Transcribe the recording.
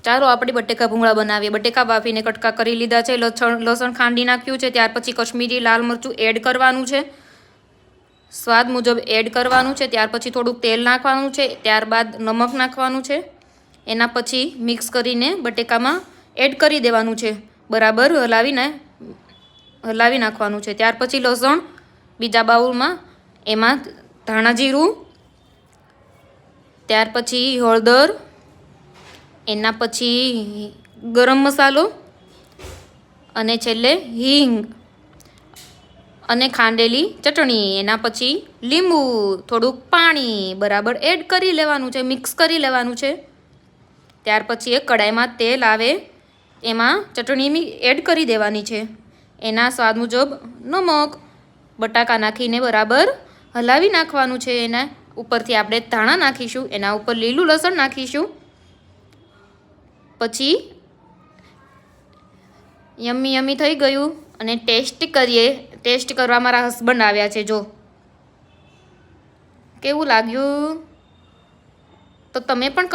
ચાલો આપણે બટેકા ભૂંગળા બનાવીએ। બટેકા બાફીને કટકા કરી લીધા છે। લસણ ખાંડી નાખ્યું છે। ત્યાર પછી કશ્મીરી લાલ મરચું એડ કરવાનું છે, સ્વાદ મુજબ એડ કરવાનું છે। ત્યાર પછી થોડુંક તેલ નાખવાનું છે, ત્યારબાદ નમક નાખવાનું છે। એના પછી મિક્સ કરીને બટેકામાં એડ કરી દેવાનું છે, બરાબર હલાવી નાખવાનું છે। ત્યાર પછી લસણ બીજા બાઉલમાં, એમાં ધાણા જીરું, ત્યાર પછી હળદર, એના પછી ગરમ મસાલો અને છેલ્લે હિંગ અને ખાંડેલી ચટણી, એના પછી લીંબુ, થોડુંક પાણી બરાબર એડ કરી લેવાનું છે, મિક્સ કરી લેવાનું છે। ત્યાર પછી એક કડાઈમાં તેલ આવે, એમાં ચટણી એડ કરી દેવાની છે, એના સ્વાદ મુજબ નમક, બટાકા નાખીને બરાબર હલાવી નાખવાનું છે। એના ઉપરથી આપણે ધાણા નાખીશું, એના ઉપર લીલું લસણ નાખીશું। પછી યમ્મી યમ્મી થઈ ગયું અને ટેસ્ટ કરીએ। ટેસ્ટ કરવા મારા હસબન્ડ આવ્યા છે, જો કેવું લાગ્યું તો તમે પણ